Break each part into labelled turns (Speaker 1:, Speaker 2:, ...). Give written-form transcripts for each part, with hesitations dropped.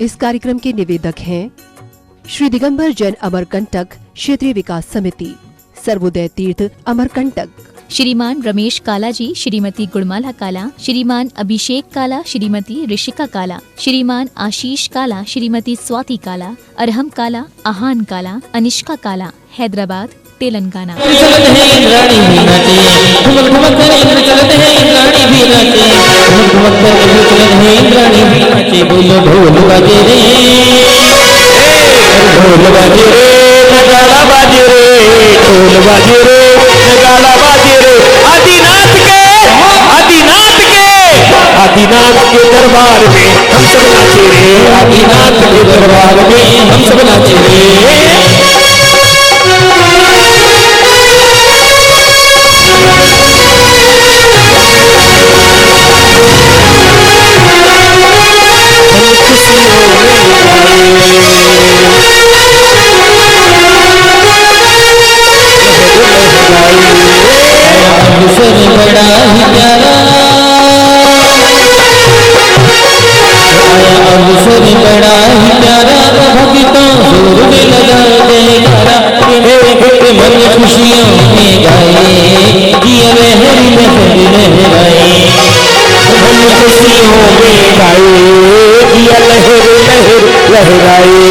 Speaker 1: इस कार्यक्रम के निवेदक हैं श्री दिगंबर जैन अमरकंटक क्षेत्रीय विकास समिति, सर्वोदय तीर्थ अमरकंटक।
Speaker 2: श्रीमान रमेश काला जी, श्रीमती गुणमाला काला, श्रीमान अभिषेक काला, श्रीमती ऋषिका काला, श्रीमान आशीष काला, श्रीमती स्वाति काला, अरहम काला, आहान काला, अनिष्का काला, हैदराबाद, तेलंगाना।
Speaker 3: आदिनाथ के दरबार में हम सब नाचे रे, आदिनाथ के दरबार में हम सब नाचे रे। बड़ा ही प्यारा अवसर, बड़ा ही प्यारा भक्तों जोर में लगा जयकारा, मन खुशियों में गाए, ये लहरी लहरी लहराए, मन खुशियों में गाए, ये लहरी लहरी लहराए।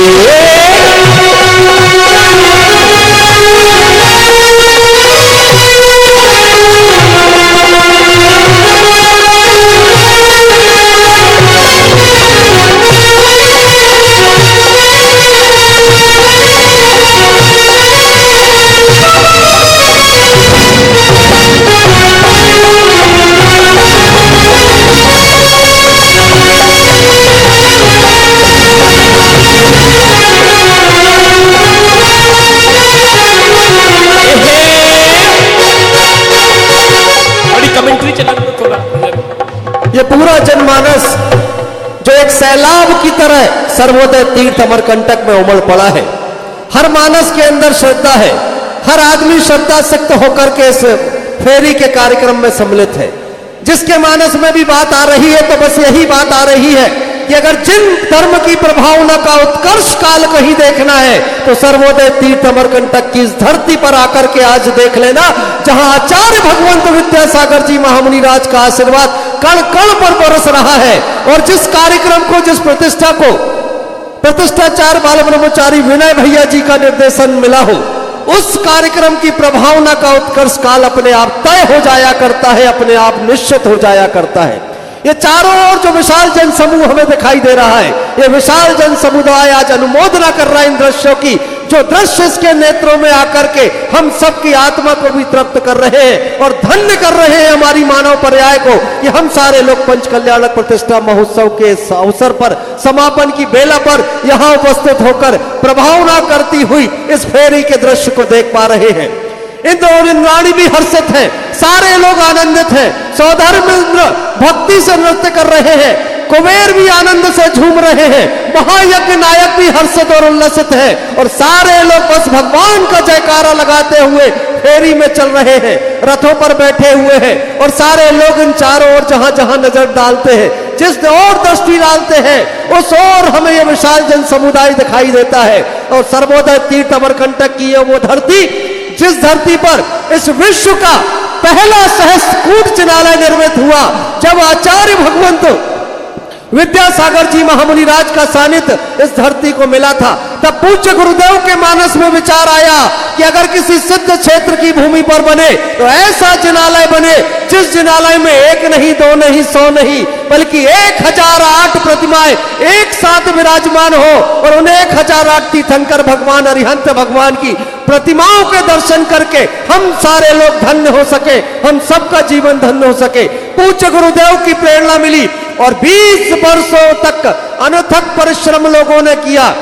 Speaker 3: ये पूरा जनमानस जो एक सैलाब की तरह सर्वोदय तीर्थ अमरकंटक में उमड़ पड़ा है। हर मानस के अंदर श्रद्धा है, हर आदमी श्रद्धा सक्त होकर के इस फेरी के कार्यक्रम में सम्मिलित है। जिसके मानस में भी बात आ रही है तो बस यही बात आ रही है कि अगर जिन धर्म की प्रभावना का उत्कर्ष काल कहीं देखना है तो सर्वोदय तीर्थ अमरकंटक की इस धरती पर आकर के आज देख लेना, जहां आचार्य भगवंत विद्यासागर जी महामुनि राज का आशीर्वाद कण कण पर बरस रहा है। और जिस कार्यक्रम को, जिस प्रतिष्ठा को प्रतिष्ठाचार्य बाल ब्रह्मचारी विनय भैया जी का निर्देशन मिला हो, उस कार्यक्रम की प्रभावना का उत्कर्ष काल अपने आप तय हो जाया करता है, अपने आप निश्चित हो जाया करता है। ये चारों ओर जो विशाल जन समूह हमें दिखाई दे रहा है, ये विशाल जन समुदाय आज अनुमोदना कर रहा है इन दृश्यों की, जो दृश्य इसके नेत्रों में आकर के हम सबकी आत्मा को भी तृप्त कर रहे हैं और धन्य कर रहे हैं हमारी मानव पर्याय को कि हम सारे लोग पंच कल्याणक प्रतिष्ठा महोत्सव के अवसर पर, समापन की बेला पर यहाँ उपस्थित होकर प्रभावना करती हुई इस फेरी के दृश्य को देख पा रहे हैं। इंद्र और इंद्राणी भी हर्षित हैं, सारे लोग आनंदित हैं, सौधर्मेंद्र भक्ति से नृत्य कर रहे हैं, कुबेर भी आनंद से झूम रहे हैं, महायज्ञ नायक भी हर्षित और उल्लसित है और सारे लोग बस भगवान का जयकारा लगाते हुए फेरी में चल रहे हैं, रथों पर बैठे हुए हैं। और सारे लोग इन चारों ओर जहां जहां नजर डालते हैं, जिस ओर दृष्टि डालते हैं, उस ओर हमें यह विशाल जन समुदाय दिखाई देता है। और सर्वोदय तीर्थ अमरकंटक की वो धरती, जिस धरती पर इस विश्व का पहला सहस्त्रकूट चिनालय निर्मित हुआ, जब आचार्य भगवंत विद्यासागर जी महामुनि राज का सानिध्य इस धरती को मिला था, तब पूज्य गुरुदेव के मानस में विचार आया कि अगर किसी सिद्ध क्षेत्र की भूमि पर बने तो ऐसा जिनालय बने जिस जिनालय में एक नहीं, दो नहीं, 100 नहीं, बल्कि 1008 प्रतिमाएं एक साथ विराजमान हो और उन 1008 तीर्थंकर भगवान अरिहंत भगवान की प्रतिमाओं के दर्शन करके हम सारे लोग धन्य हो सके, हम सबका जीवन धन्य हो सके। पूज्य गुरुदेव की प्रेरणा मिली और 20 वर्षों तक अनथक परिश्रम लोगों ने किया।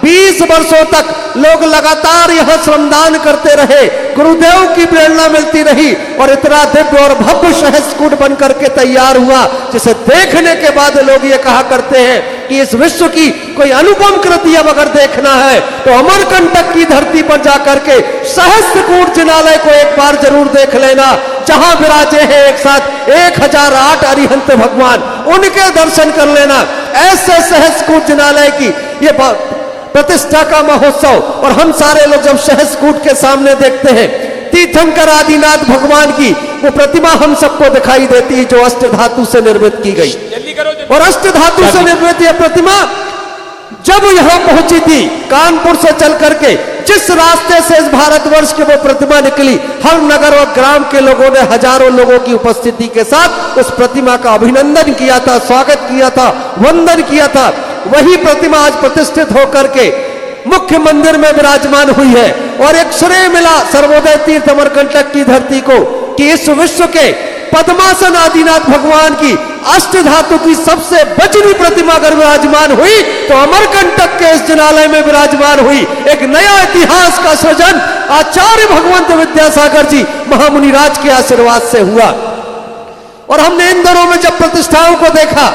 Speaker 3: 20 वर्षों तक लोग लगातार यहां श्रमदान करते रहे, गुरुदेव की प्रेरणा मिलती रही और इतना दिव्य और भव्य सहस्त्रकूट बन करके तैयार हुआ, जिसे देखने के बाद लोग ये कहा करते हैं कि इस विश्व की कोई अनुपम कृति अब अगर देखना है तो अमरकंटक की धरती पर जाकर के सहस्त्रकूट जिनालय को एक बार जरूर देख लेना, जहां विराजे हैं एक साथ 1008 अरिहंत भगवान, उनके दर्शन कर लेना। ऐसे सहस्कूट जिनालय की ये प्रतिष्ठा का महोत्सव, और हम सारे लोग जब सहस्कूट के सामने देखते हैं तीर्थंकर आदिनाथ भगवान की वो प्रतिमा हम सबको दिखाई देती है, जो अष्ट धातु से निर्मित की गई। और अष्ट धातु से निर्मित यह प्रतिमा जब यहां पहुंची थी कानपुर से चल करके, जिस रास्ते से इस भारतवर्ष की वो प्रतिमा निकली, हर नगर और ग्राम के लोगों ने हजारों लोगों की उपस्थिति के साथ उस प्रतिमा का अभिनंदन किया था, स्वागत किया था, वंदन किया था। वही प्रतिमा आज प्रतिष्ठित होकर के मुख्य मंदिर में विराजमान हुई है। और एक श्रेय मिला सर्वोदय तीर्थ अमरकंटक की धरती को कि इस विश्व के पद्मासन आदिनाथ भगवान की अष्ट धातु की सबसे बजनी प्रतिमा अगर विराजमान हुई तो अमरकंटक के इस जिनालय में विराजमान हुई। एक नया इतिहास का सृजन आचार्य भगवंत विद्यासागर जी महामुनिराज के आशीर्वाद से हुआ। और हमने इन दिनों में जब प्रतिष्ठाओं को देखा,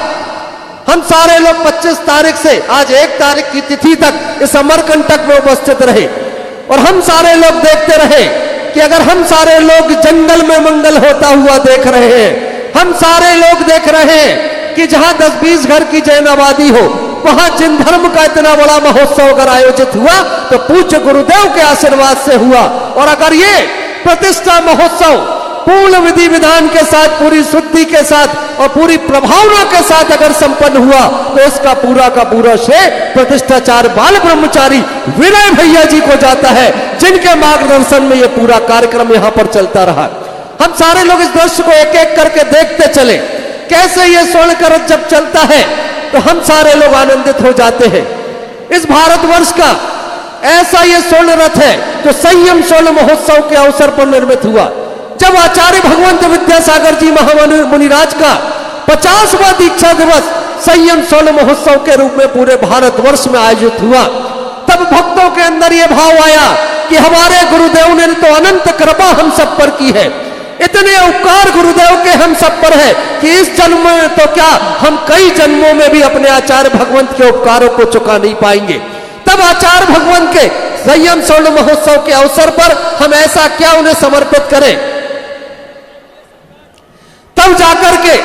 Speaker 3: हम सारे लोग 25 तारीख से आज 1 तारीख की तिथि तक इस अमरकंटक में उपस्थित रहे, और हम सारे लोग देखते रहे कि अगर हम सारे लोग जंगल में मंगल होता हुआ देख रहे हैं, हम सारे लोग देख रहे हैं कि जहां 10-20 घर की जैन आबादी हो वहां जिन धर्म का इतना बड़ा महोत्सव अगर आयोजित हुआ तो पूज्य गुरुदेव के आशीर्वाद से हुआ। और अगर ये प्रतिष्ठा महोत्सव पूर्ण विधि विधान के साथ, पूरी शुद्धि के साथ और पूरी प्रभावना के साथ अगर संपन्न हुआ तो इसका पूरा का पूरा श्रेय प्रतिष्ठाचार्य बाल ब्रह्मचारी विनय भैया जी को जाता है, जिनके मार्गदर्शन में यह पूरा कार्यक्रम यहां पर चलता रहा। हम सारे लोग इस दृश्य को एक एक करके देखते चले, कैसे ये स्वर्ण करत जब चलता है तो हम सारे लोग आनंदित हो जाते हैं। इस भारतवर्ष का ऐसा ये स्वर्ण रथ है जो संयम स्वर्ण महोत्सव के अवसर पर निर्मित हुआ। जब आचार्य भगवंत विद्यासागर जी महामुनिराज का 50वां दीक्षा दिवस संयम स्वर्ण महोत्सव के रूप में पूरे भारतवर्ष में आयोजित हुआ, तब भक्तों के अंदर यह भाव आया कि हमारे गुरुदेव ने तो अनंत कृपा हम सब पर की है, इतने उपकार गुरुदेव के हम सब पर है कि इस जन्म में तो क्या हम कई जन्मों में भी अपने आचार्य भगवंत के उपकारों को चुका नहीं पाएंगे। तब आचार्य भगवंत के संयम स्वर्ण महोत्सव के अवसर पर हम ऐसा क्या उन्हें समर्पित करें। तब जाकर के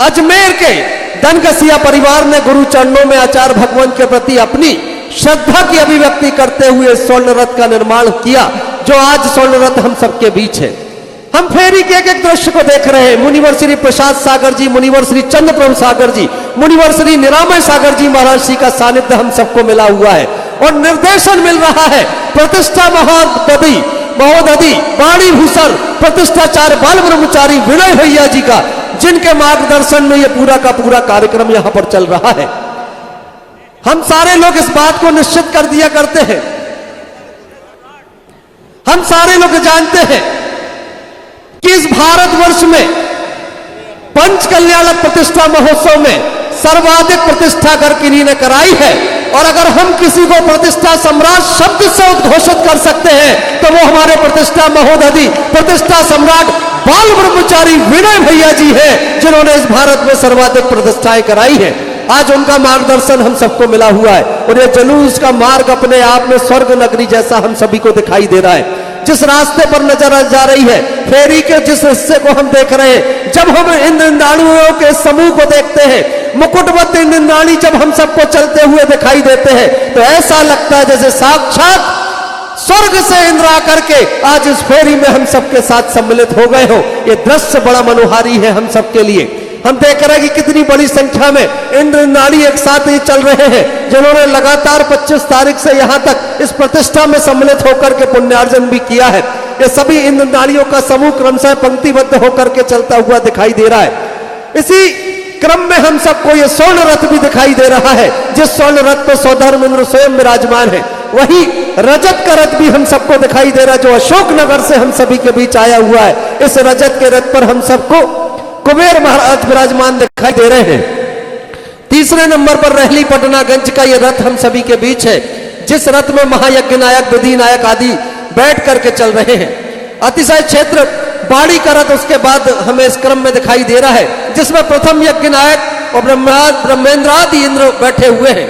Speaker 3: अजमेर के धनगसिया परिवार ने गुरु चरणों में आचार्य भगवंत के प्रति अपनी श्रद्धा की अभिव्यक्ति करते हुए स्वर्ण रथ का निर्माण किया, जो आज स्वर्ण रथ हम सबके बीच है। हम फेरी के एक दृश्य को देख रहे हैं। मुनिवर श्री प्रसाद सागर जी, मुनिवर श्री चंद्रप्रभु सागर जी, मुनिवर श्री निरामय सागर जी महाराज जी का सानिध्य हम सबको मिला हुआ है और निर्देशन मिल रहा है प्रतिष्ठा महोदधि वाणी भूषण प्रतिष्ठाचार्य बाल ब्रह्मचारी विनय भैया जी का, जिनके मार्गदर्शन में यह पूरा का पूरा कार्यक्रम यहां पर चल रहा है। हम सारे लोग इस बात को निश्चित कर दिया करते हैं, हम सारे लोग जानते हैं कि इस भारतवर्ष में पंच कल्याणक प्रतिष्ठा महोत्सव में सर्वाधिक प्रतिष्ठा कर किन्हीं ने कराई है। और अगर हम किसी को प्रतिष्ठा सम्राट शब्द से उद्घोषित कर सकते हैं तो वो हमारे प्रतिष्ठा महोदधि प्रतिष्ठा सम्राट बाल ब्रह्मचारी विनय भैया जी हैं, जिन्होंने इस भारत में सर्वाधिक प्रतिष्ठाएं कराई है। आज उनका मार्गदर्शन हम सबको मिला हुआ है और ये जुलूस का मार्ग अपने आप में स्वर्ग नगरी जैसा हम सभी को दिखाई दे रहा है। जिस रास्ते पर नजर जा रही है, फेरी के जिस हिस्से को हम देख रहे हैं, जब हम इन इंद्राणियों के समूह को देखते हैं, मुकुटबद्ध इंद्राणी जब हम सबको चलते हुए दिखाई देते हैं तो ऐसा लगता है जैसे साक्षात स्वर्ग से इंद्र आकर के आज इस फेरी में हम सबके साथ सम्मिलित हो गए हो। ये दृश्य बड़ा मनोहारी है हम सबके लिए। हम देख रहे हैं कि कितनी बड़ी संख्या में इंद्र नाड़ी एक साथ ही चल रहे हैं, जिन्होंने लगातार 25 तारीख से यहां तक इस प्रतिष्ठा में सम्मिलित होकर के पुण्यार्जन भी किया है। ये सभी इंद्र नाड़ियों का समूह क्रमशः पंक्तिबद्ध होकर के चलता हुआ दिखाई दे रहा है। इसी क्रम में हम सबको ये स्वर्ण रथ भी दिखाई दे रहा है, जिस स्वर्ण रथ पर सौधर्म इंद्र स्वयं विराजमान है। वही रजत का रथ भी हम सबको दिखाई दे रहा है, जो अशोकनगर से हम सभी के बीच आया हुआ है। इस रजत के रथ पर हम सबको कुबेर महाराज विराजमान दिखाई दे रहे हैं। तीसरे नंबर पर रहली पटनागंज का यह रथ हम सभी के बीच है, जिस रथ में महायज्ञ नायक, विधि नायक आदि बैठ करके चल रहे हैं। अतिशय क्षेत्र बाड़ी का रथ उसके बाद हमें इस क्रम में दिखाई दे रहा है, जिसमें प्रथम यज्ञ नायक और ब्रह्मेंद्रादि इंद्र बैठे हुए हैं।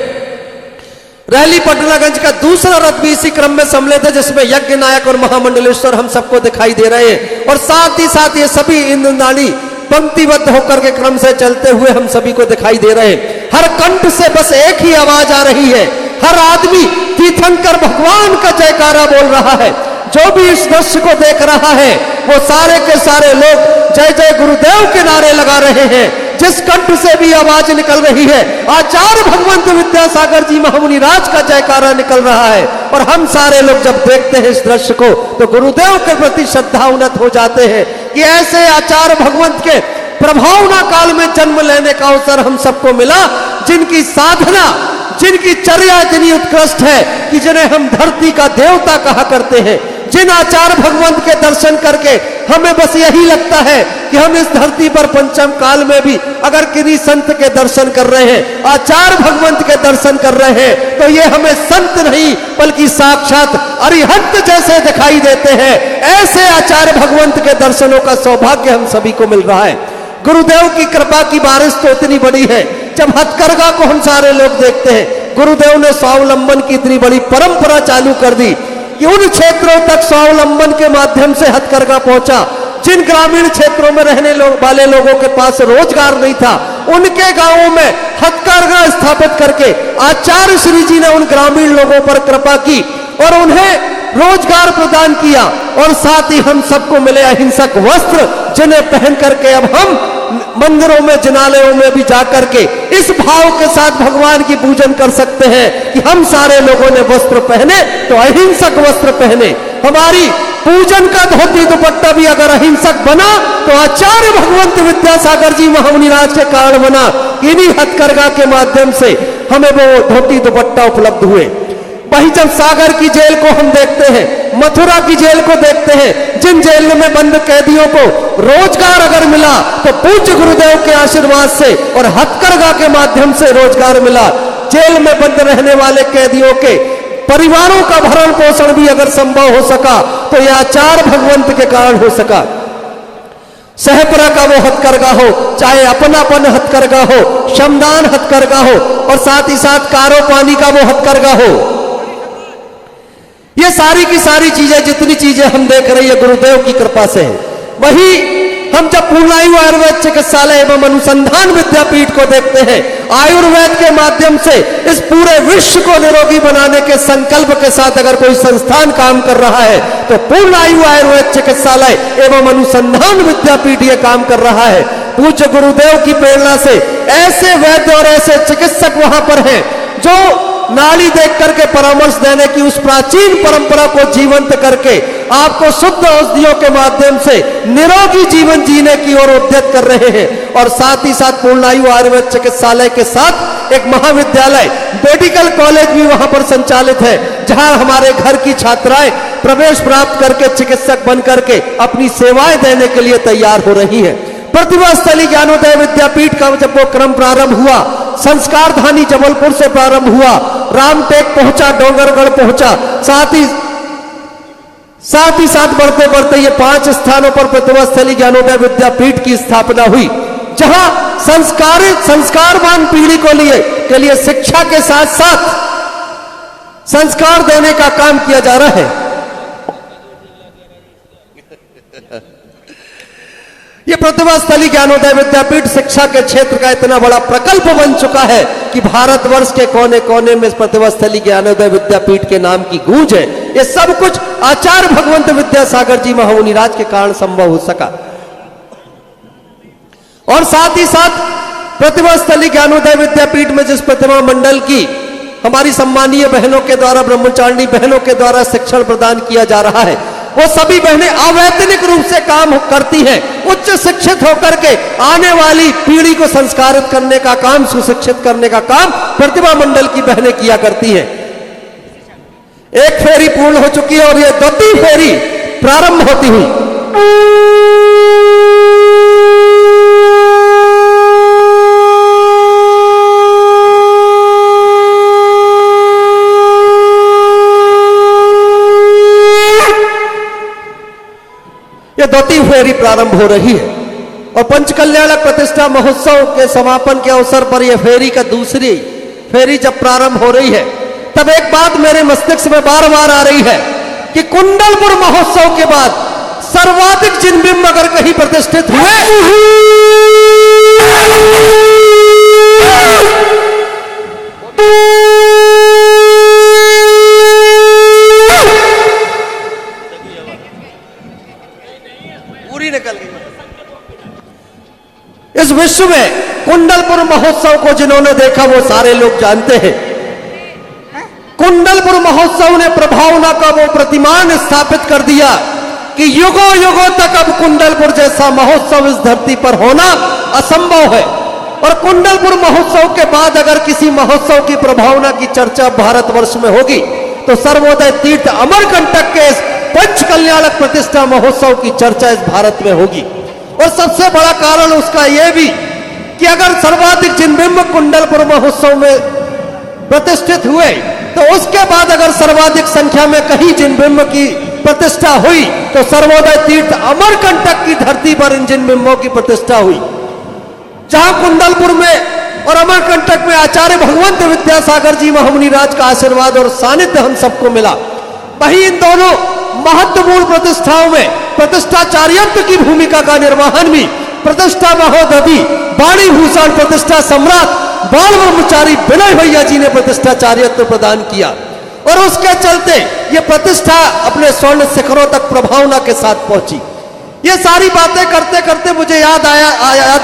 Speaker 3: रहली पटनागंज का दूसरा रथ भी इसी क्रम में सम्मिलित है, जिसमें यज्ञ नायक और महामंडलेश्वर हम सबको दिखाई दे रहे हैं और साथ ही साथ ये सभी इंद्रनाड़ी पंक्तिबद्ध होकर के क्रम से चलते हुए हम सभी को दिखाई दे रहे हैं। हर कंठ से बस एक ही आवाज आ रही है, हर आदमी तीर्थंकर भगवान का जयकारा बोल रहा है। जो भी इस दृश्य को देख रहा है वो सारे के सारे लोग जय जय गुरुदेव के नारे लगा रहे हैं। जिस कंठ से भी आवाज निकल रही है आचार्य भगवंत विद्यासागर जी महामुनि राज का जयकारा निकल रहा है। और हम सारे लोग जब देखते हैं इस दृश्य को तो गुरुदेव के प्रति श्रद्धा उन्नत हो जाते हैं कि ऐसे आचार्य भगवंत के प्रभावना काल में जन्म लेने का अवसर हम सबको मिला, जिनकी साधना, जिनकी चर्या इतनी उत्कृष्ट है कि जिन्हें हम धरती का देवता कहा करते हैं। जिन आचार्य भगवंत के दर्शन करके हमें बस यही लगता है कि हम इस धरती पर पंचम काल में भी अगर किसी संत के दर्शन कर रहे हैं, आचार्य भगवंत के दर्शन कर रहे हैं, तो ये हमें संत नहीं बल्कि साक्षात अरिहंत जैसे दिखाई देते हैं। ऐसे आचार्य भगवंत के दर्शनों का सौभाग्य हम सभी को मिल रहा है। गुरुदेव की कृपा की बारिश तो इतनी बड़ी है, जब हथकरघा को हम सारे लोग देखते हैं, गुरुदेव ने स्वावलंबन की इतनी बड़ी परंपरा चालू कर दी कि उन क्षेत्रों तक स्वावलंबन के माध्यम से हथकरघा पहुंचा। जिन ग्रामीण क्षेत्रों में रहने वाले लोगों के पास रोजगार नहीं था, उनके गांवों में हथकरघा स्थापित करके आचार्य श्री जी ने उन ग्रामीण लोगों पर कृपा की और उन्हें रोजगार प्रदान किया। और साथ ही हम सबको मिले अहिंसक वस्त्र, जिन्हें पहन करके अब हम मंदिरों में, जिनालयों में भी जाकर के इस भाव के साथ भगवान की पूजन कर सकते हैं कि हम सारे लोगों ने वस्त्र पहने तो अहिंसक वस्त्र पहने। हमारी पूजन का धोती दुपट्टा भी अगर अहिंसक बना तो आचार्य भगवंत विद्यासागर जी महामुनि राज के कारण बना। इन्हीं हथकरघा के माध्यम से हमें वो धोती दुपट्टा उपलब्ध हुए। वहीं जब सागर की जेल को हम देखते हैं, मथुरा की जेल को देखते हैं, जिन जेल में बंद कैदियों को रोजगार अगर मिला तो पूज्य गुरुदेव के आशीर्वाद से और हथकरघा के माध्यम से रोजगार मिला। जेल में बंद रहने वाले कैदियों के परिवारों का भरण पोषण भी अगर संभव हो सका तो यह आचार्य भगवंत के कारण हो सका। सहपरा का वो हथकरघा हो, चाहे अपनापन हथकरघा हो, श्रमदान हथकरघा हो, और साथ ही साथ कारो पानी का वो हथकरघा हो, ये सारी की सारी चीजें, जितनी चीजें हम देख रही है गुरुदेव की कृपा से है। वही हम जब पूर्णायु आयुर्वेद चिकित्सालय एवं अनुसंधान विद्यापीठ को देखते हैं, आयुर्वेद के माध्यम से इस पूरे विश्व को निरोगी बनाने के संकल्प के साथ अगर कोई संस्थान काम कर रहा है तो पूर्णायु आयुर्वेद चिकित्सालय एवं अनुसंधान विद्यापीठ ये काम कर रहा है। पूज्य गुरुदेव की प्रेरणा से ऐसे वैद्य और ऐसे चिकित्सक वहां पर हैं जो नाड़ी देख करके परामर्श देने की उस प्राचीन परंपरा को जीवंत करके आपको शुद्ध औषधियों के माध्यम से निरोगी जीवन जीने की ओर उद्यत कर रहे हैं। और साथ ही साथ पूर्णायु आयुर्वेद चिकित्सालय के साथ एक महाविद्यालय, मेडिकल कॉलेज भी वहां पर संचालित है, जहां हमारे घर की छात्राएं प्रवेश प्राप्त करके चिकित्सक बन करके अपनी सेवाएं देने के लिए तैयार हो रही है। प्रतिभा स्थली ज्ञानोदय विद्यापीठ का जब वो क्रम प्रारंभ हुआ, संस्कार धानी जबलपुर से प्रारंभ हुआ, रामटेक पहुंचा, डोंगरगढ़ पहुंचा, साथ ही साथ बढ़ते बढ़ते ये 5 स्थानों पर प्रतिभा स्थली ज्ञानोदय विद्यापीठ की स्थापना हुई, जहां संस्कारवान पीढ़ी के लिए शिक्षा के साथ साथ संस्कार देने का काम किया जा रहा है। ये प्रतिभा स्थली ज्ञानोदय विद्यापीठ शिक्षा के क्षेत्र का इतना बड़ा प्रकल्प बन चुका है कि भारतवर्ष के कोने कोने में प्रतिभा स्थली ज्ञानोदय विद्यापीठ के नाम की गूंज है। ये सब कुछ आचार्य भगवंत विद्यासागर जी महामुनि राज के कारण संभव हो सका। और साथ ही साथ प्रतिभा स्थली ज्ञानोदय विद्यापीठ में जिस प्रतिभा मंडल की हमारी सम्मानीय बहनों के द्वारा, ब्रह्मचारिणी बहनों के द्वारा शिक्षण प्रदान किया जा रहा है, वो सभी बहनें अवैतनिक रूप से काम करती हैं। उच्च शिक्षित होकर के आने वाली पीढ़ी को संस्कारित करने का काम, सुशिक्षित करने का काम प्रतिभा मंडल की बहनें किया करती हैं। एक फेरी पूर्ण हो चुकी है और ये 2वीं फेरी प्रारंभ होती हुई। ये 2वीं फेरी प्रारंभ हो रही है और पंचकल्याणक प्रतिष्ठा महोत्सव के समापन के अवसर पर यह फेरी का 2री फेरी जब प्रारंभ हो रही है, तब एक बात मेरे मस्तिष्क में बार बार आ रही है कि कुंडलपुर महोत्सव के बाद सर्वाधिक जिन बिंब अगर कहीं प्रतिष्ठित हुए पूरी निकल गई। इस विश्व में कुंडलपुर महोत्सव को जिन्होंने देखा वो सारे लोग जानते हैं। कुंडलपुर महोत्सव ने प्रभावना का वो प्रतिमान स्थापित कर दिया कि युगों युगों तक अब कुंडलपुर जैसा महोत्सव इस धरती पर होना असंभव है। और कुंडलपुर महोत्सव के बाद अगर किसी महोत्सव की प्रभावना की चर्चा भारतवर्ष में होगी तो सर्वोदय तीर्थ अमरकंटक के इस पंच कल्याणक प्रतिष्ठा महोत्सव की चर्चा इस भारत में होगी। और सबसे बड़ा कारण उसका यह भी कि अगर सर्वाधिक जिनबिंब कुंडलपुर महोत्सव में प्रतिष्ठित हुए तो उसके बाद अगर सर्वाधिक संख्या में कहीं जिनबिंब की प्रतिष्ठा हुई तो सर्वोदय तीर्थ अमरकंटक की धरती पर इन जिनबिंबों की प्रतिष्ठा हुई। जहां कुंडलपुर में और अमरकंटक में आचार्य भगवंत विद्यासागर जी महामुनि राज का आशीर्वाद और सानिध्य हम सबको मिला, वहीं इन दोनों महत्वपूर्ण प्रतिष्ठाओं में प्रतिष्ठाचार्यत्व की भूमिका का निर्वहन भी प्रतिष्ठा महोदधि वाणी भूषण प्रतिष्ठा सम्राट बाल ब्रह्मचारी विनय भैया जी ने प्रतिष्ठाचार्यत्व प्रदान किया। और उसके चलते ये प्रतिष्ठा अपने स्वर्ण शिखरों तक प्रभावना के साथ पहुंची। ये सारी बातें करते करते मुझे याद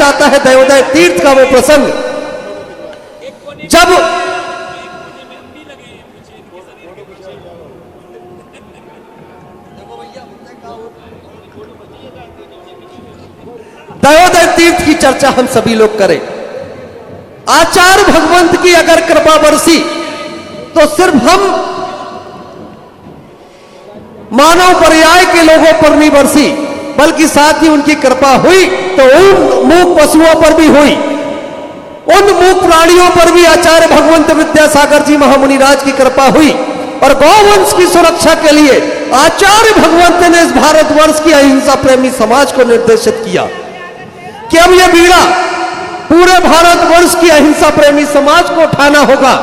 Speaker 3: आता है दयोदय तीर्थ का वो प्रसंग जब दयोदय तीर्थ की चर्चा हम सभी लोग करें। आचार्य भगवंत की अगर कृपा बरसी तो सिर्फ हम मानव पर्याय के लोगों पर नहीं बरसी बल्कि साथ ही उनकी कृपा हुई तो उन मूक पशुओं पर भी हुई, उन मूक प्राणियों पर भी आचार्य भगवंत विद्यासागर जी महामुनि राज की कृपा हुई। और गौवंश की सुरक्षा के लिए आचार्य भगवंत ने इस भारतवर्ष की अहिंसा प्रेमी समाज को निर्देशित किया कि अब यह बीड़ा पूरे भारतवर्ष की अहिंसा प्रेमी समाज को उठाना होगा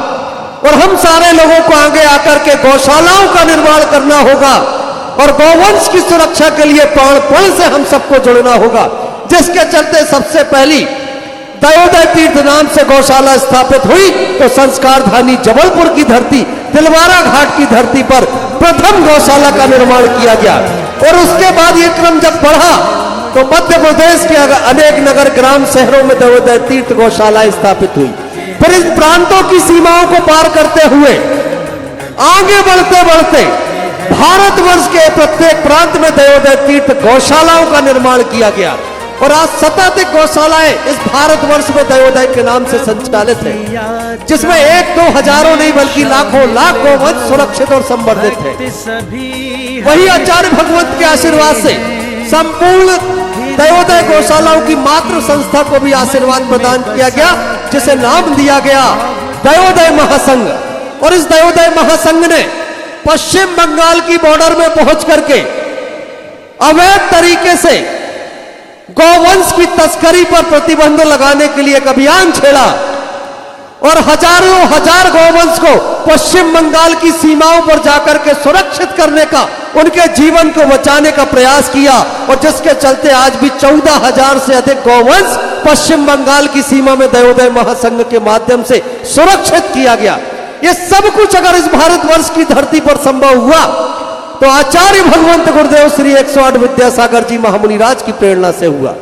Speaker 3: और हम सारे लोगों को आगे आकर के गौशालाओं का निर्माण करना होगा और गौवंश की सुरक्षा के लिए प्राणपण से हम सबको जुड़ना होगा। जिसके चलते सबसे पहली दयोदय तीर्थ नाम से गौशाला स्थापित हुई तो संस्कार धानी जबलपुर की धरती दिलवारा घाट की धरती पर प्रथम गौशाला का निर्माण किया गया। और उसके बाद यह क्रम जब बढ़ा तो मध्य प्रदेश के अनेक नगर ग्राम शहरों में दयोदय तीर्थ गौशालाएं स्थापित हुई। फिर इन प्रांतों की सीमाओं को पार करते हुए आगे बढ़ते बढ़ते भारतवर्ष के प्रत्येक प्रांत में दयोदय तीर्थ गौशालाओं का निर्माण किया गया। और आज शताधिक गौशालाएं इस भारतवर्ष में दयोदय के नाम से संचालित है, जिसमें एक दो हजारों नहीं बल्कि लाखों लाख गौवंश सुरक्षित और संवर्धित है। वही आचार्य भगवंत के आशीर्वाद से संपूर्ण दयोदय गौशालाओं की मातृ संस्था को भी आशीर्वाद प्रदान किया गया, जिसे नाम दिया गया दयोदय महासंघ। और इस दयोदय महासंघ ने पश्चिम बंगाल की बॉर्डर में पहुंच करके अवैध तरीके से गौवंश की तस्करी पर प्रतिबंध लगाने के लिए एक अभियान छेड़ा और हजारों हजार गौवंश को पश्चिम बंगाल की सीमाओं पर जाकर के सुरक्षित करने का, उनके जीवन को बचाने का प्रयास किया। और जिसके चलते आज भी 14,000 से अधिक गौवंश पश्चिम बंगाल की सीमा में दयोदय महासंघ के माध्यम से सुरक्षित किया गया। ये सब कुछ अगर इस भारतवर्ष की धरती पर संभव हुआ तो आचार्य भगवंत गुरुदेव श्री 108 विद्यासागर जी महामुनि राज की प्रेरणा से हुआ।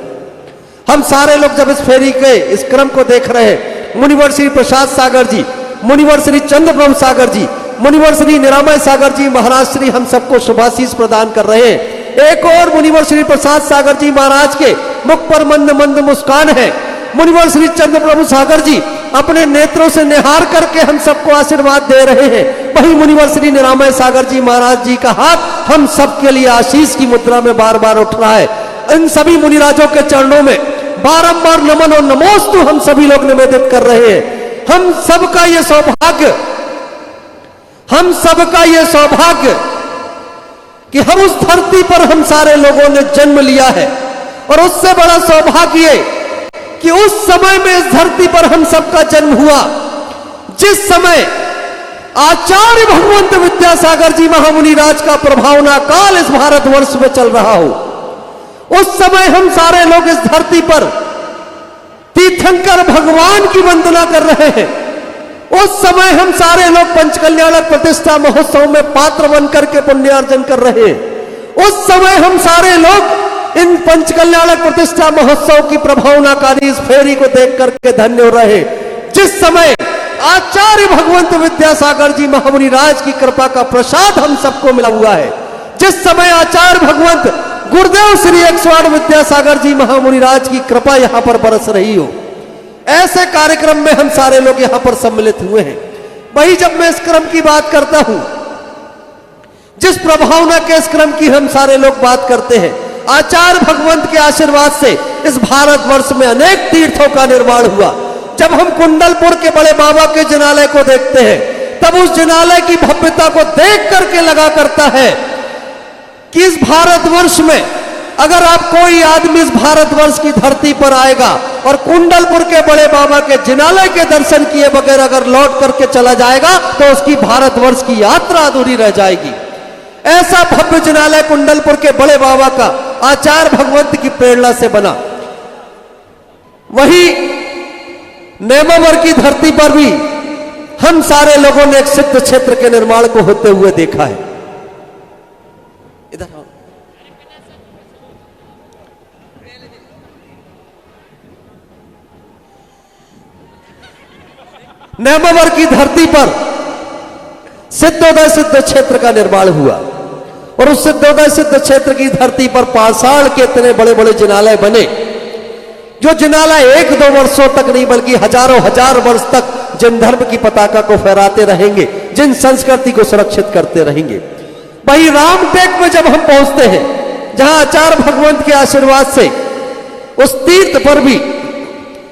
Speaker 3: हम सारे लोग जब इस फेरी के इस क्रम को देख रहे हैं, मुनिवर श्री प्रसाद सागर जी, मुनिवर श्री चंद्रप्रभु सागर जी, मुनिवर श्री निरामय सागर जी महाराज श्री हम सबको शुभाशीष प्रदान कर रहे हैं। एक और मुनिवर श्री प्रसाद सागर जी महाराज के मुख पर मंद मंद मुस्कान है। मुनिवर श्री चंद्रप्रभु सागर जी अपने नेत्रों से निहार करके हम सबको आशीर्वाद दे रहे हैं। वही मुनिवर श्री निरामय सागर जी महाराज जी का हाथ हम सबके लिए आशीष की मुद्रा में बार बार उठ रहा है। इन सभी मुनिराजों के चरणों में बारंबार नमन और नमोस्तु हम सभी लोग निवेदित कर रहे हैं। हम सबका ये सौभाग्य कि हम उस धरती पर हम सारे लोगों ने जन्म लिया है। और उससे बड़ा सौभाग्य कि उस समय में इस धरती पर हम सबका जन्म हुआ जिस समय आचार्य भगवंत विद्यासागर जी महामुनि राज का प्रभावना काल इस भारतवर्ष में चल रहा हो। उस समय हम सारे लोग इस धरती पर तीर्थंकर भगवान की वंदना कर रहे हैं। उस समय हम सारे लोग पंचकल्याणक प्रतिष्ठा महोत्सव में पात्र बनकर के पुण्यार्जन कर रहे हैं। उस समय हम सारे लोग इन पंचकल्याणक प्रतिष्ठा महोत्सव की प्रभावनाकारी इस फेरी को देख करके धन्य हो रहे। जिस समय आचार्य भगवंत विद्यासागर जी महामुनि राज की कृपा का प्रसाद हम सबको मिला हुआ है, जिस समय आचार्य भगवंत गुरुदेव श्री 108 विद्यासागर जी महामुनि राज की कृपा यहां पर बरस रही हो, ऐसे कार्यक्रम में हम सारे लोग यहां पर सम्मिलित हुए हैं। वही जब मैं इस क्रम की बात करता हूं, जिस प्रभावना के इस क्रम की हम सारे लोग बात करते हैं, आचार्य भगवंत के आशीर्वाद से इस भारतवर्ष में अनेक तीर्थों का निर्माण हुआ। जब हम कुंडलपुर के बड़े बाबा के जिनालय को देखते हैं, तब उस जिनालय की भव्यता को देख करके लगा करता है कि इस भारतवर्ष में अगर आप कोई आदमी इस भारतवर्ष की धरती पर आएगा और कुंडलपुर के बड़े बाबा के जिनालय के दर्शन किए बगैर अगर लौट करके चला जाएगा तो उसकी भारतवर्ष की यात्रा अधूरी रह जाएगी। ऐसा भव्य जिनालय कुंडलपुर के बड़े बाबा का आचार्य भगवंत की प्रेरणा से बना। वही नेमावर की धरती पर भी हम सारे लोगों ने एक सिद्ध क्षेत्र के निर्माण को होते हुए देखा है। इधर आओ। नेमावर की धरती पर सिद्धोदय सिद्ध क्षेत्र का निर्माण हुआ और उस सिद्धोदय सिद्ध क्षेत्र की धरती पर पाषाण के इतने बड़े बड़े जिनालय बने, जो जिनालय 1-2 वर्षों तक नहीं बल्कि हजारों हजार वर्ष तक जिन धर्म की पताका को फहराते रहेंगे, जिन संस्कृति को सुरक्षित करते रहेंगे। वही रामटेक में जब हम पहुंचते हैं, जहां आचार्य भगवंत के आशीर्वाद से उस तीर्थ पर भी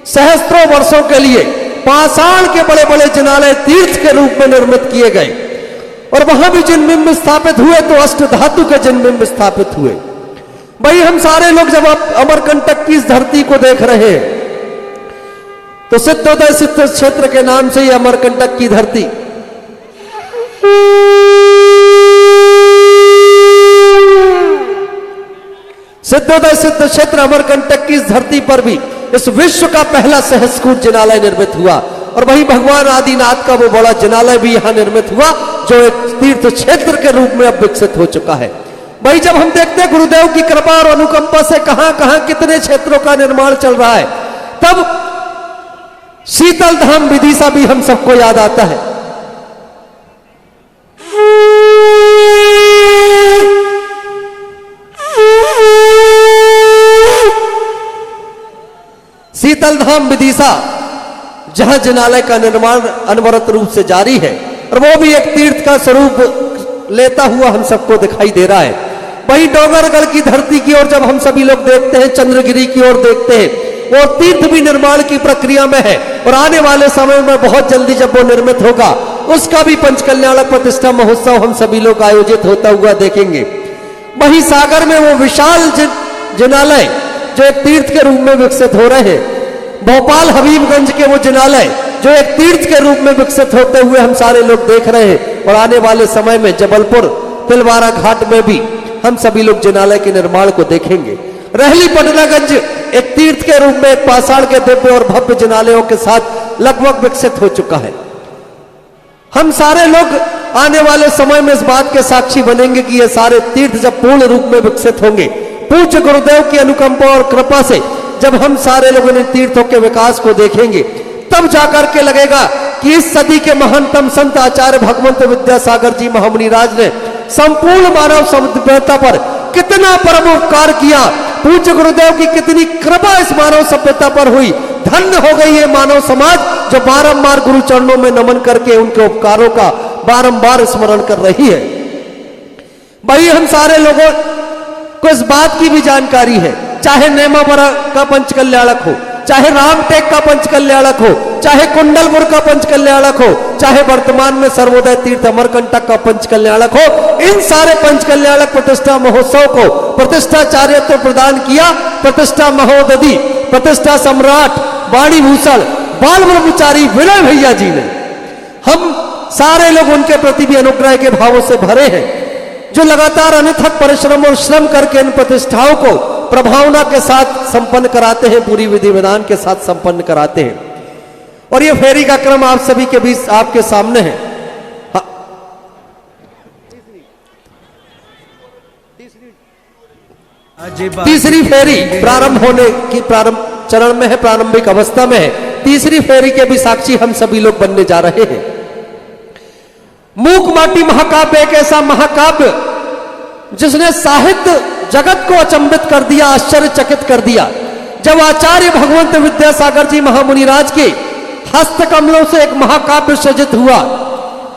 Speaker 3: सहस्त्रों वर्षों के लिए पाषाण के बड़े बड़े जिनालय तीर्थ के रूप में निर्मित किए गए और वहां भी जिन बिंब स्थापित हुए तो अष्ट धातु के जिन बिंब स्थापित हुए। भाई हम सारे लोग जब आप अमरकंटक की इस धरती को देख रहे हैं तो सिद्धोदय सिद्ध क्षेत्र के नाम से ही अमरकंटक की धरती। सिद्धोदय सिद्ध क्षेत्र अमरकंटक की इस धरती पर भी इस विश्व का पहला सहस्कूट जिनालय निर्मित हुआ और वही भगवान आदिनाथ का वो बड़ा जिनालय भी यहां निर्मित हुआ, जो एक तीर्थ क्षेत्र के रूप में अब विकसित हो चुका है। भाई जब हम देखते हैं गुरुदेव की कृपा और अनुकंपा से कहां कहां कितने क्षेत्रों का निर्माण चल रहा है, तब शीतल धाम विदिशा भी हम सबको याद आता है। शीतल धाम विदिशा जहां जिनालय का निर्माण अनवरत रूप से जारी है और वो भी एक तीर्थ का स्वरूप लेता हुआ हम सबको दिखाई दे रहा है। वही डोंगरगढ़ की धरती की ओर जब हम सभी लोग देखते हैं, चंद्रगिरी की ओर देखते हैं, वो तीर्थ भी निर्माण की प्रक्रिया में है और आने वाले समय में बहुत जल्दी जब वो निर्मित होगा उसका भी पंचकल्याणक प्रतिष्ठा महोत्सव हम सभी लोग आयोजित होता हुआ देखेंगे। वही सागर में वो विशाल जिनालय जो एक तीर्थ के रूप में विकसित हो रहे हैं, भोपाल हबीबगंज के वो जिनालय जो एक तीर्थ के रूप में विकसित होते हुए हम सारे लोग देख रहे हैं और आने वाले समय में जबलपुर तिलवारा घाट में भी हम सभी लोग जिनालय के निर्माण को देखेंगे। रहली पटनागंज एक तीर्थ के रूप में एक पाषाण के दिव्य और भव्य जिनालयों के साथ लगभग विकसित हो चुका है। हम सारे लोग आने वाले समय में इस बात के साक्षी बनेंगे कि ये सारे तीर्थ जब पूर्ण रूप में विकसित होंगे, पूज्य गुरुदेव की अनुकंपा और कृपा से जब हम सारे लोग इन तीर्थों के विकास को देखेंगे, तब जाकर के लगेगा कि इस सदी के महानतम संत आचार्य भगवंत विद्यासागर जी महामुनि राज ने संपूर्ण मानव सभ्यता पर कितना परम उपकार किया, पूज्य गुरुदेव की कितनी कृपा इस मानव सभ्यता पर हुई। धन्य हो गई है मानव समाज जो बारंबार गुरु चरणों में नमन करके उनके उपकारों का बारंबार स्मरण कर रही है। भाई हम सारे लोगों को इस बात की भी जानकारी है, चाहे नेमावरा का पंचकल्याणक हो, चाहे रामटेक का पंचकल्याणक हो, चाहे कुंडलपुर का पंचकल्याणक हो, चाहे वर्तमान में सर्वोदय तीर्थ अमरकंटक का पंचकल्याणक हो, इन सारे पंचकल्याणक प्रतिष्ठा महोत्सव को प्रतिष्ठाचार्यत्व प्रदान किया प्रतिष्ठा महोदधि, प्रतिष्ठा सम्राट वाणी भूषण बाल ब्रह्मचारी विनय भैया जी ने। हम सारे लोग उनके प्रति भी अनुग्रह के भावों से भरे हैं, जो लगातार अनथक परिश्रम और श्रम करके इन प्रतिष्ठाओं को प्रभावना के साथ संपन्न कराते हैं, पूरी विधि विधान के साथ संपन्न कराते हैं। और ये फेरी का क्रम आप सभी के बीच आपके सामने है। तीसरी फेरी प्रारंभ होने की प्रारंभ चरण में है, प्रारंभिक अवस्था में है। तीसरी फेरी के भी साक्षी हम सभी लोग बनने जा रहे हैं। मूक माटी महाकाव्य एक ऐसा महाकाव्य जिसने साहित्य जगत को अचंभित कर दिया, आश्चर्यचकित कर दिया। जब आचार्य भगवंत विद्यासागर जी महामुनिराज के हस्त कमलों से एक महाकाव्य सृजित हुआ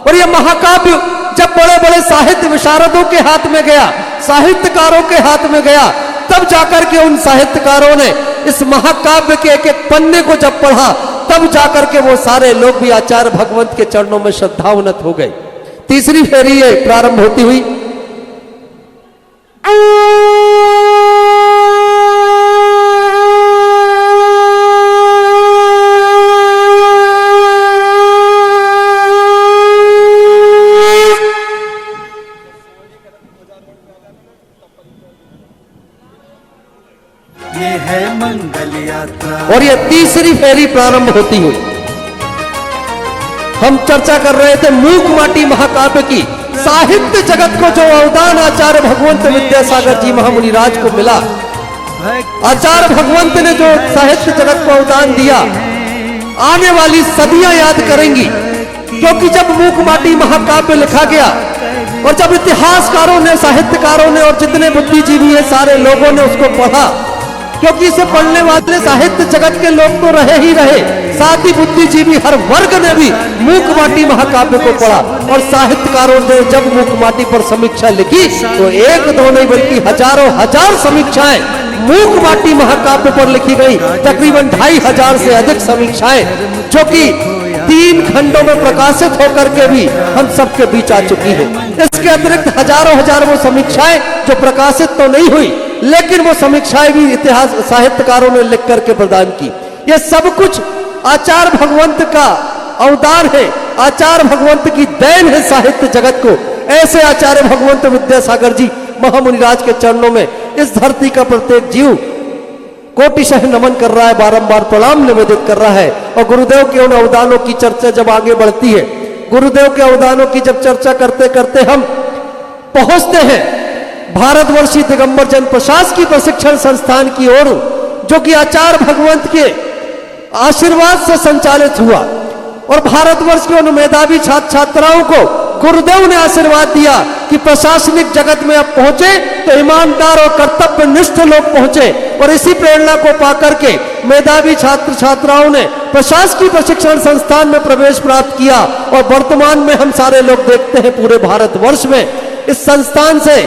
Speaker 3: और यह महाकाव्य जब बड़े बड़े साहित्य विशारदों के हाथ में गया, साहित्यकारों के हाथ में गया, तब जाकर के उन साहित्यकारों ने इस महाकाव्य के एक एक पन्ने को जब पढ़ा, तब जाकर के वो सारे लोग भी आचार्य भगवंत के चरणों में श्रद्धावनत हो गए। तीसरी फेरी ये प्रारंभ होती हुई
Speaker 4: ये है मंगल यात्रा
Speaker 3: और ये तीसरी फेरी प्रारंभ होती हुई हम चर्चा कर रहे थे मूक माटी महाकाव्य की। साहित्य जगत को जो अवदान आचार्य भगवंत विद्यासागर जी महामुनिराज को मिला, आचार्य भगवंत ने जो साहित्य जगत को अवदान दिया, आने वाली सदियां याद करेंगी। क्योंकि जब मूक माटी महाकाव्य लिखा गया और जब इतिहासकारों ने, साहित्यकारों ने और जितने बुद्धिजीवी हैं सारे लोगों ने उसको पढ़ा, क्योंकि इसे पढ़ने वाले साहित्य जगत के लोग तो रहे ही रहे, साथ ही बुद्धिजीवी हर वर्ग ने भी मूक माटी महाकाव्य को पढ़ा। और साहित्यकारों ने जब मूक माटी पर समीक्षा लिखी तो एक दो नहीं बल्कि हजारों हजार समीक्षाएं मूक माटी महाकाव्य पर लिखी गई। तकरीबन 2500 से अधिक समीक्षाएं जो कि 3 खंडों में प्रकाशित होकर के भी हम सबके बीच आ चुकी है। इसके अतिरिक्त हजारों वो समीक्षाएं जो प्रकाशित तो नहीं हुई, लेकिन वो समीक्षाएं भी इतिहास साहित्यकारों ने लिख करके प्रदान की। ये सब कुछ आचार्य भगवंत का अवदान है, आचार्य भगवंत की देन है साहित्य जगत को। ऐसे आचार्य भगवंत विद्यासागर जी महामुनिराज के चरणों में इस धरती का प्रत्येक जीव कोटिशः नमन कर रहा है, बारंबार प्रणाम निवेदित कर रहा है। और गुरुदेव के उन अवदानों की चर्चा जब आगे बढ़ती है, गुरुदेव के अवदानों की जब चर्चा करते करते हम पहुंचते हैं भारतवर्षीय दिगंबर जन प्रशासकीय प्रशिक्षण संस्थान की ओर, जो कि आचार्य भगवंत के आशीर्वाद से संचालित हुआ। और भारतवर्ष के उन मेधावी छात्र छात्राओं को गुरुदेव ने आशीर्वाद दिया कि प्रशासनिक जगत में अब पहुंचे तो ईमानदार और कर्तव्यनिष्ठ लोग पहुंचे। और इसी प्रेरणा को पाकर के मेधावी छात्र छात्राओं ने प्रशासकीय प्रशिक्षण संस्थान में प्रवेश प्राप्त किया। और वर्तमान में हम सारे लोग देखते हैं पूरे भारतवर्ष में इस संस्थान से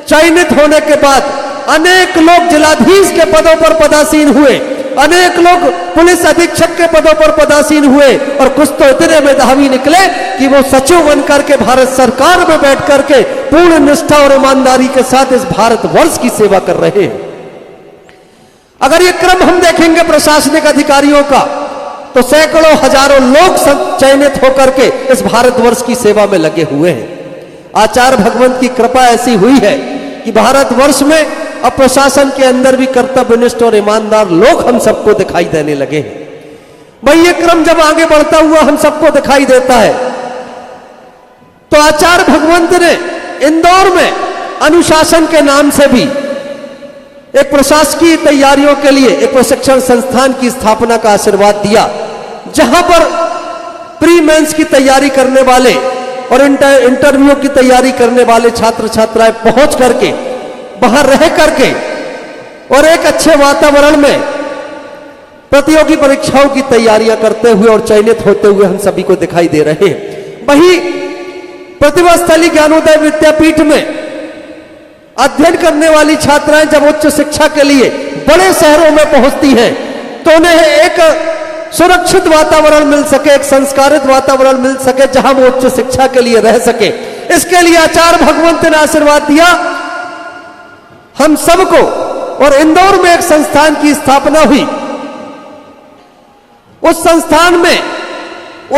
Speaker 3: चयनित होने के बाद अनेक लोग जिलाधीश के पदों पर पदासीन हुए, अनेक लोग पुलिस अधीक्षक के पदों पर पदासीन हुए, और कुछ तो इतने मेधावी निकले कि वो सचिव बनकर के भारत सरकार में बैठ करके पूर्ण निष्ठा और ईमानदारी के साथ इस भारतवर्ष की सेवा कर रहे हैं। अगर ये क्रम हम देखेंगे प्रशासनिक अधिकारियों का, तो सैकड़ों हजारों लोग चयनित होकर के इस भारतवर्ष की सेवा में लगे हुए हैं। आचार्य भगवंत की कृपा ऐसी हुई है कि भारतवर्ष में अब प्रशासन के अंदर भी कर्तव्यनिष्ठ और ईमानदार लोग हम सबको दिखाई देने लगे हैं। भाई ये क्रम जब आगे बढ़ता हुआ हम सबको दिखाई देता है, तो आचार्य भगवंत ने इंदौर में अनुशासन के नाम से भी एक प्रशासकीय तैयारियों के लिए एक प्रशिक्षण संस्थान की स्थापना का आशीर्वाद दिया, जहां पर प्री मेंस की तैयारी करने वाले और इंटरव्यू की तैयारी करने वाले छात्र छात्राएं पहुंच करके बाहर रह करके और एक अच्छे वातावरण में प्रतियोगी परीक्षाओं की तैयारियां करते हुए और चयनित होते हुए हम सभी को दिखाई दे रहे हैं। वही प्रतिभा स्थली ज्ञानोदय विद्यापीठ में अध्ययन करने वाली छात्राएं जब उच्च शिक्षा के लिए बड़े शहरों में पहुंचती हैं, तो उन्हें एक सुरक्षित वातावरण मिल सके, एक संस्कारित वातावरण मिल सके जहां वो उच्च शिक्षा के लिए रह सके। इसके लिए आचार्य भगवंत ने आशीर्वाद दिया हम सबको, और इंदौर में एक संस्थान की स्थापना हुई। उस संस्थान में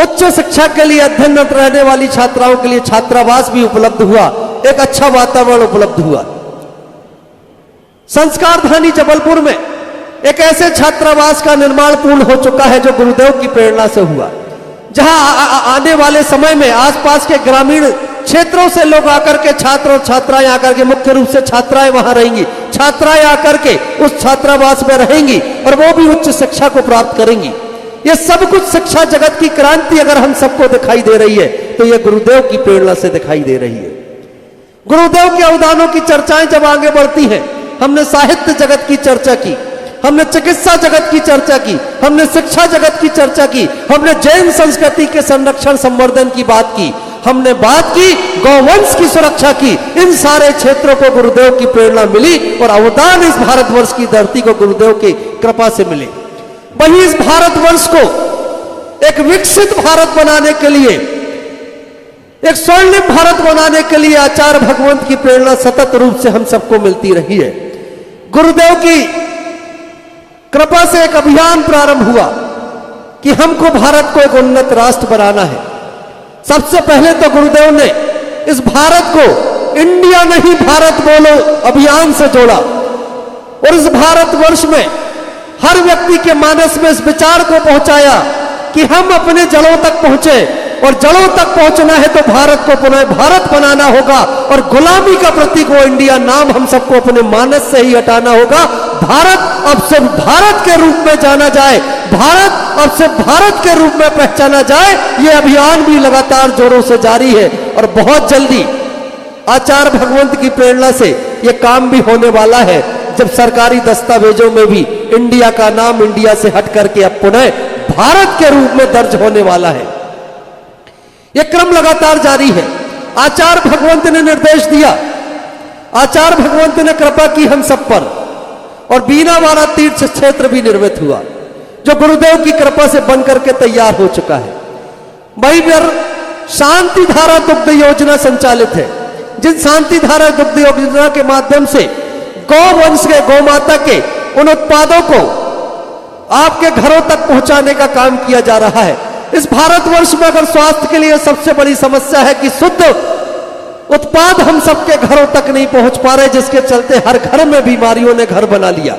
Speaker 3: उच्च शिक्षा के लिए अध्ययनरत रहने वाली छात्राओं के लिए छात्रावास भी उपलब्ध हुआ, एक अच्छा वातावरण उपलब्ध हुआ। संस्कार धानी जबलपुर में एक ऐसे छात्रावास का निर्माण पूर्ण हो चुका है जो गुरुदेव की प्रेरणा से हुआ, जहां आने वाले समय में आसपास के ग्रामीण क्षेत्रों से लोग आकर के, छात्र और छात्राएं आकर के, मुख्य रूप से छात्राएं वहां रहेंगी, छात्राएं आकर के उस छात्रावास में रहेंगी और वो भी उच्च शिक्षा को प्राप्त करेंगी। ये सब कुछ शिक्षा जगत की क्रांति अगर हम सबको दिखाई दे रही है तो ये गुरुदेव की प्रेरणा से दिखाई दे रही है। गुरुदेव के अवदानों की चर्चाएं जब आगे बढ़ती हैं, हमने साहित्य जगत की चर्चा की, हमने चिकित्सा जगत की चर्चा की, हमने शिक्षा जगत की चर्चा की, हमने जैन संस्कृति के संरक्षण संवर्धन की बात की, हमने बात की गौवंश की सुरक्षा की। इन सारे क्षेत्रों को गुरुदेव की प्रेरणा मिली और अवदान इस भारतवर्ष की धरती को गुरुदेव की कृपा से मिले। वही इस भारतवर्ष को एक विकसित भारत बनाने के लिए, एक स्वर्णिम भारत बनाने के लिए आचार्य भगवंत की प्रेरणा सतत रूप से हम सबको मिलती रही है। गुरुदेव की कृपा से एक अभियान प्रारंभ हुआ कि हमको भारत को एक उन्नत राष्ट्र बनाना है। सबसे पहले तो गुरुदेव ने इस भारत को इंडिया नहीं भारत बोलो अभियान से जोड़ा और इस भारतवर्ष में हर व्यक्ति के मानस में इस विचार को पहुंचाया कि हम अपने जड़ों तक पहुंचे और जड़ों तक पहुंचना है तो भारत को पुनः भारत बनाना होगा और गुलामी का प्रतीक वो इंडिया नाम हम सबको अपने मानस से ही हटाना होगा। भारत अब सिर्फ भारत के रूप में जाना जाए, भारत अब सिर्फ भारत के रूप में पहचाना जाए। ये अभियान भी लगातार जोरों से जारी है और बहुत जल्दी आचार्य भगवंत की प्रेरणा से ये काम भी होने वाला है, जब सरकारी दस्तावेजों में भी इंडिया का नाम इंडिया से हट करके अब पुनः भारत के रूप में दर्ज होने वाला है। यह क्रम लगातार जारी है। आचार्य भगवंत ने निर्देश दिया, आचार्य भगवंत ने कृपा की हम सब पर और बीनावाला तीर्थ क्षेत्र भी निर्मित हुआ जो गुरुदेव की कृपा से बन करके तैयार हो चुका है। वहीं पर शांति धारा दुग्ध योजना संचालित है, जिन शांति धारा दुग्ध योजना के माध्यम से गौवंश के, गौमाता के उन उत्पादों को आपके घरों तक पहुंचाने का काम किया जा रहा है। इस भारतवर्ष में अगर स्वास्थ्य के लिए सबसे बड़ी समस्या है कि शुद्ध उत्पाद हम सबके घरों तक नहीं पहुंच पा रहे, जिसके चलते हर घर में बीमारियों ने घर बना लिया,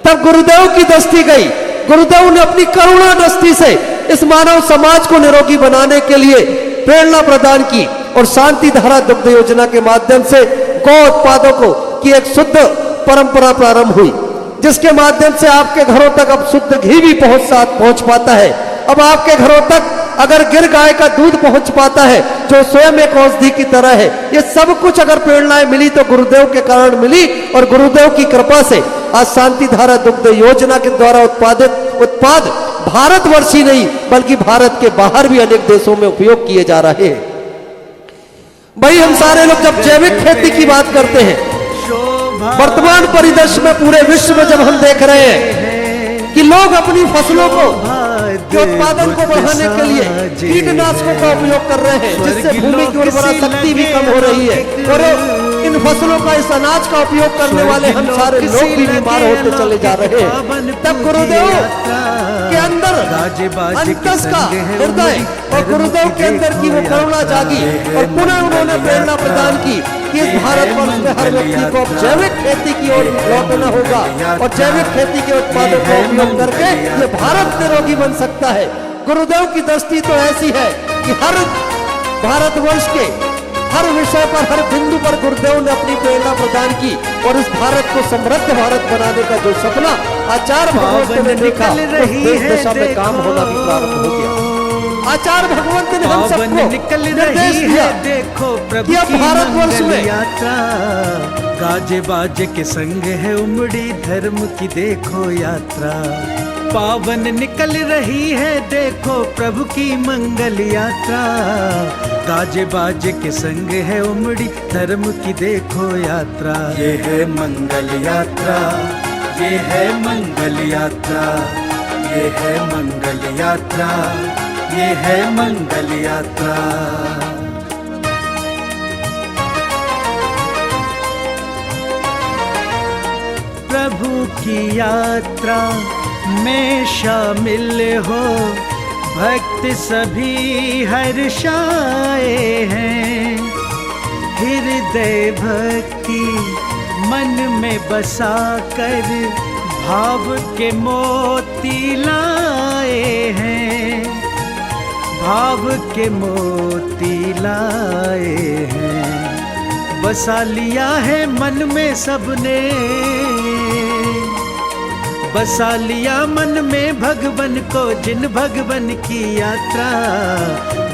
Speaker 3: तब गुरुदेव की दृष्टि गई। गुरुदेव ने अपनी करुणा दृष्टि से इस मानव समाज को निरोगी बनाने के लिए प्रेरणा प्रदान की और शांति धारा दुग्ध योजना के माध्यम से गौ उत्पादों को की एक शुद्ध परंपरा प्रारंभ हुई, जिसके माध्यम से आपके घरों तक अब शुद्ध घी भी पहुंच पाता है। अब आपके घरों तक अगर गिर गाय का दूध पहुंच पाता है जो स्वयं एक औषधि की तरह है। ये सब कुछ अगर प्रेरणाएं मिली तो गुरुदेव के कारण मिली और गुरुदेव की कृपा से आज शांति धारा दुग्ध योजना के द्वारा उत्पादित उत्पाद भारतवर्ष ही नहीं बल्कि भारत के बाहर भी अनेक देशों में उपयोग किए जा रहे हैं। भाई हम सारे लोग जब जैविक खेती की बात करते हैं, वर्तमान परिदृश्य में पूरे विश्व में जब हम देख रहे हैं कि लोग अपनी फसलों को के उत्पादन को बढ़ाने के लिए कीटनाशकों का उपयोग कर रहे हैं, जिससे भूमि की उर्वरा शक्ति भी कम हो रही है और इन फसलों का, इस अनाज का उपयोग करने वाले हम सारे लोग भी बीमार होते चले जा रहे हैं। तब गुरुदेव के अंदर अंतस का हृदय और गुरुदेव के अंदर की वो करुणा जागी और पुनः उन्होंने प्रेरणा प्रदान की कि इस भारतवर्ष में हर व्यक्ति को जैविक खेती की ओर लौटना होगा और जैविक खेती के उत्पादों का उपयोग करके ये भारत निरोगी बन सकता है। गुरुदेव की दृष्टि तो ऐसी है कि हर भारतवर्ष के हर विषय पर, हर बिंदु पर गुरुदेव ने अपनी प्रेरणा प्रदान की और इस भारत को समृद्ध भारत बनाने का जो सपना आचार्य भगवंत ने देखा उस दिशा में काम होना भी प्रारंभ हो गया। आचार्य भगवंत ने हम सबको निर्देश दिया कि अब भारतवर्ष में
Speaker 4: यात्रा गाजे बाजे के संग है उमड़ी धर्म की देखो यात्रा, पावन निकल रही है देखो प्रभु की मंगल यात्रा, गाजे बाजे के संग है उमड़ी धर्म की देखो यात्रा। ये है मंगल यात्रा, ये है मंगल यात्रा, ये है मंगल यात्रा, ये है मंगल यात्रा। प्रभु की यात्रा में शामिल हो भक्त सभी हर्षाए हैं, हृदय भक्ति मन में बसा कर भाव के मोती लाए हैं, भाव के मोती लाए हैं, बसा लिया है मन में सबने, बसा लिया मन में भगवन को, जिन भगवन की यात्रा।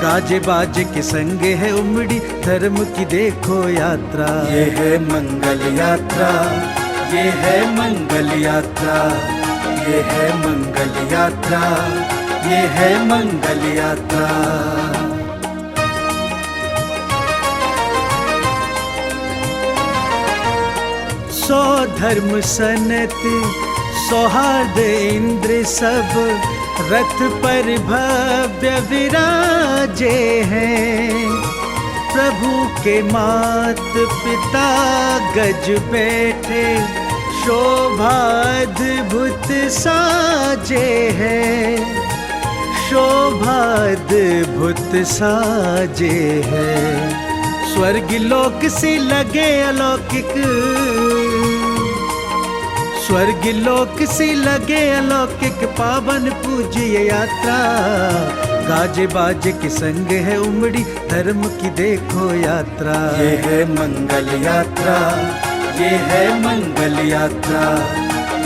Speaker 4: गाजे बाजे के संग है उमड़ी धर्म की देखो यात्रा। ये है मंगल यात्रा, ये है मंगल यात्रा, ये है मंगल यात्रा, ये है मंगल यात्रा। सो धर्म सनत सौहार्द इंद्र सब, रथ पर भव्य विराजे हैं। प्रभु के मात पिता गज बैठे, शोभा अद्भुत साजे हैं, शोभा अद्भुत साजे हैं। स्वर्ग लोक से लगे अलौकिक, स्वर्ग लोक से लगे अलौकिक, पावन पूज्य यात्रा। गाजे बाजे के संग है उमड़ी धर्म की देखो यात्रा। ये है मंगल यात्रा, ये है मंगल यात्रा,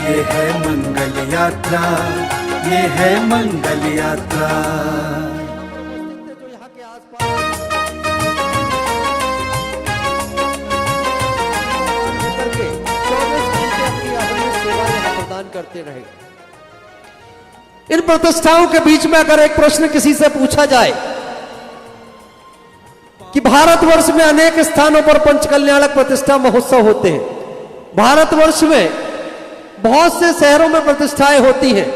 Speaker 4: ये है मंगल यात्रा, ये है मंगल यात्रा।
Speaker 3: करते रहे। इन प्रतिष्ठाओं के बीच में अगर एक प्रश्न किसी से पूछा जाए कि भारतवर्ष में अनेक स्थानों पर पंचकल्याणक प्रतिष्ठा महोत्सव होते हैं, भारतवर्ष में बहुत से शहरों में प्रतिष्ठाएं होती हैं,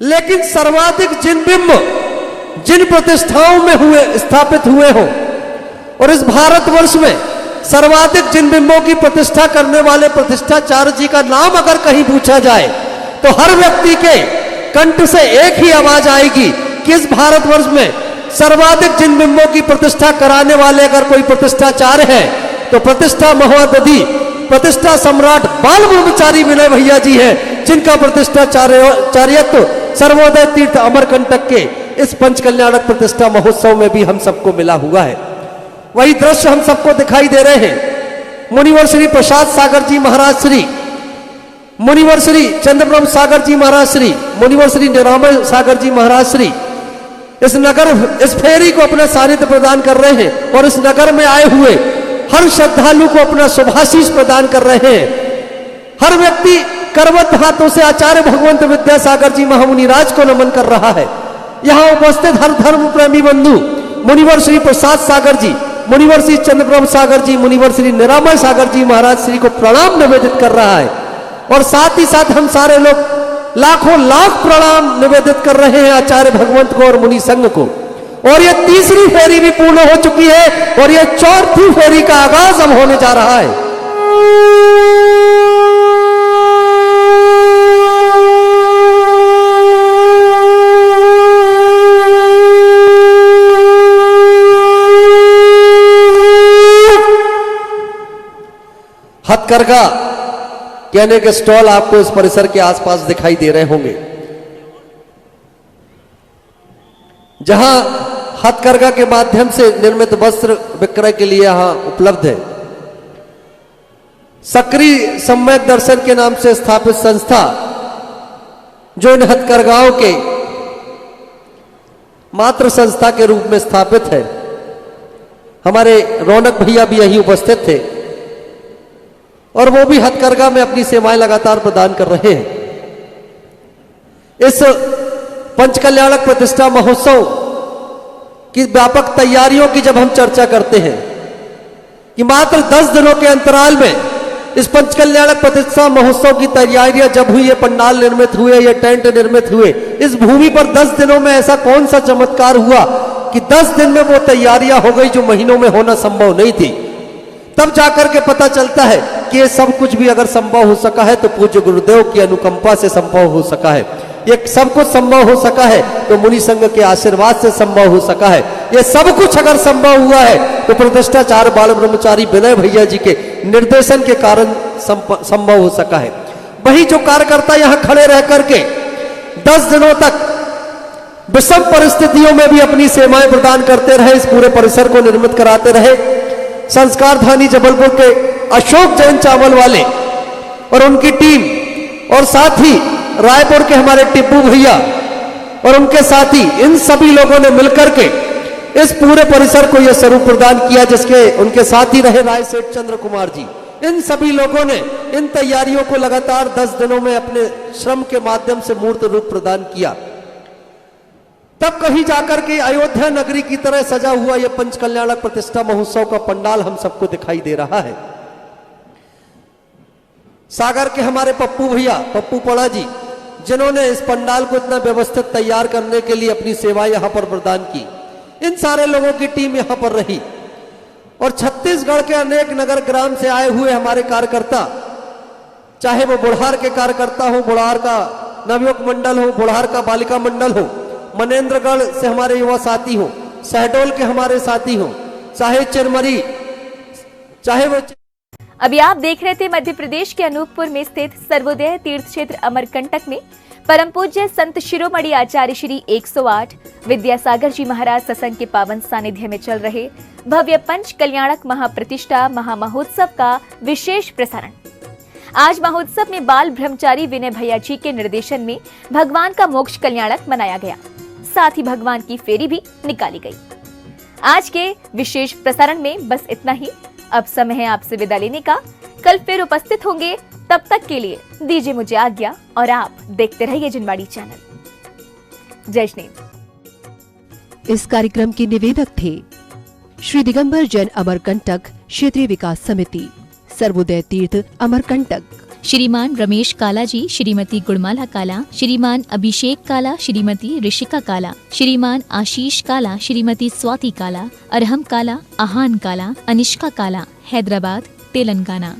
Speaker 3: लेकिन सर्वाधिक जिन बिंब जिन प्रतिष्ठाओं में हुए स्थापित हुए हो, और इस भारतवर्ष में सर्वाधिक जिन बिंबों की प्रतिष्ठा करने वाले प्रतिष्ठाचार्य जी का नाम अगर कहीं पूछा जाए तो हर व्यक्ति के कंठ से एक ही आवाज आएगी कि इस भारतवर्ष में सर्वाधिक जिन बिंबों की प्रतिष्ठा कराने वाले अगर कोई प्रतिष्ठाचार्य है तो प्रतिष्ठा महोदधि, प्रतिष्ठा सम्राट बाल ब्रह्मचारी विनय भैया जी हैं, जिनका प्रतिष्ठाचार्यत्व सर्वोदय तीर्थ अमरकंटक के इस पंचकल्याणक प्रतिष्ठा महोत्सव में भी हम सबको मिला हुआ है। वही दृश्य हम सबको दिखाई दे रहे हैं। मुनिवर श्री प्रसाद सागर जी महाराज श्री, मुनिवर श्री चंद्रब्रह्म सागर जी महाराज श्री, मुनिवर श्री निरामय सागर जी महाराज श्री इस नगर, इस फेरी को अपना सानिध्य प्रदान कर रहे हैं और इस नगर में आए हुए हर श्रद्धालु को अपना शुभाशीष प्रदान कर रहे हैं। हर व्यक्ति करवत हाथों से आचार्य भगवंत विद्यासागर जी महामुनिराज को नमन कर रहा है। यहाँ उपस्थित हर धर्म प्रेमी बंधु मुनिवर श्री प्रसाद सागर जी, मुनिवर श्री चंद्रब्रह्म सागर जी, मुनिवर श्री निरामय सागर जी महाराज श्री को प्रणाम निवेदित कर रहा है। और साथ ही साथ हम सारे लोग लाखों लाख प्रणाम निवेदित कर रहे हैं आचार्य भगवंत को और मुनि संघ को। और ये तीसरी फेरी भी पूर्ण हो चुकी है और ये चौथी फेरी का आगाज अब होने जा रहा है। हथकरघा कहने के स्टॉल आपको इस परिसर के आसपास दिखाई दे रहे होंगे, जहां हथकरघा के माध्यम से निर्मित वस्त्र विक्रय के लिए यहां उपलब्ध है। सक्रिय सम्यक दर्शन के नाम से स्थापित संस्था जो इन हथकरघाओं के मात्र संस्था के रूप में स्थापित है, हमारे रौनक भैया भी यहीं उपस्थित थे और वो भी हथकरघा में अपनी सेवाएं लगातार प्रदान कर रहे हैं। इस पंचकल्याणक प्रतिष्ठा महोत्सव की व्यापक तैयारियों की जब हम चर्चा करते हैं कि मात्र 10 दिनों के अंतराल में इस पंचकल्याणक प्रतिष्ठा महोत्सव की तैयारियां जब हुई, ये पंडाल निर्मित हुए, ये टेंट निर्मित हुए, इस भूमि पर 10 दिनों में ऐसा कौन सा चमत्कार हुआ कि 10 दिन में वो तैयारियां हो गई जो महीनों में होना संभव नहीं थी। तब जाकर के पता चलता है कि ये सब कुछ भी अगर संभव हो सका है तो पूज्य गुरुदेव की अनुकंपा से संभव हो सका है। ये सब कुछ संभव हो सका है तो मुनि संघ के आशीर्वाद से संभव हो सका है। ये सब कुछ अगर संभव हुआ है तो प्रतिष्ठाचार्य बाल ब्रह्मचारी विनय भैया जी के निर्देशन के कारण संभव हो सका है। वही जो कार्यकर्ता यहाँ खड़े रह करके 10 दिनों तक विषम परिस्थितियों में भी अपनी सेवाएं प्रदान करते रहे, इस पूरे परिसर को निर्मित कराते रहे। संस्कारधानी जबलपुर के अशोक जैन चावल वाले और उनकी टीम, और साथ ही रायपुर के हमारे टिप्पू भैया और उनके साथी, इन सभी लोगों ने मिलकर के इस पूरे परिसर को यह स्वरूप प्रदान किया, जिसके उनके साथ ही रहे राय सेठ चंद्र कुमार जी। इन सभी लोगों ने इन तैयारियों को लगातार 10 दिनों में अपने श्रम के माध्यम से मूर्त रूप प्रदान किया। तब कहीं जाकर के अयोध्या नगरी की तरह सजा हुआ यह पंचकल्याणक प्रतिष्ठा महोत्सव का पंडाल हम सबको दिखाई दे रहा है। सागर के हमारे पप्पू भैया, पप्पू पड़ा जी, जिन्होंने इस पंडाल को इतना व्यवस्थित तैयार करने के लिए अपनी सेवा यहां पर प्रदान की, इन सारे लोगों की टीम यहां पर रही। और छत्तीसगढ़ के अनेक नगर ग्राम से आए हुए हमारे कार्यकर्ता, चाहे वो बुढ़ार के कार्यकर्ता हो, बुढ़ार का नवयुवक मंडल हो, बुढ़ार का बालिका मंडल हो, मनेन्द्रगढ़ से हमारे युवा साथी हो, शहडोल के हमारे साथी हो, चाहे चिरमरी, चाहे वो
Speaker 5: अभी आप देख रहे थे मध्य प्रदेश के अनूपपुर में स्थित सर्वोदय तीर्थ क्षेत्र अमरकंटक में परम पूज्य संत शिरोमणि आचार्य श्री 108 विद्यासागर जी महाराज सत्संग के पावन सानिध्य में चल रहे भव्य पंच कल्याणक महाप्रतिष्ठा महामहोत्सव का विशेष प्रसारण। आज महोत्सव में बाल ब्रह्मचारी विनय भैया जी के निर्देशन में भगवान का मोक्ष कल्याणक मनाया गया, साथ ही भगवान की फेरी भी निकाली गई। आज के विशेष प्रसारण में बस इतना ही। अब समय है आपसे विदा लेने का। कल फिर उपस्थित होंगे, तब तक के लिए दीजिए मुझे आज्ञा और आप देखते रहिए जिनवाड़ी चैनल। जय श्री।
Speaker 1: इस कार्यक्रम के निवेदक थे श्री दिगंबर जैन अमरकंटक क्षेत्रीय विकास समिति, सर्वोदय तीर्थ अमरकंटक।
Speaker 2: श्रीमान रमेश काला जी, श्रीमती गुड़माला काला, श्रीमान अभिषेक काला, श्रीमती ऋषिका काला, श्रीमान आशीष काला, श्रीमती स्वाति काला, अरहम काला, आहान काला, अनिष्का काला, हैदराबाद, तेलंगाना।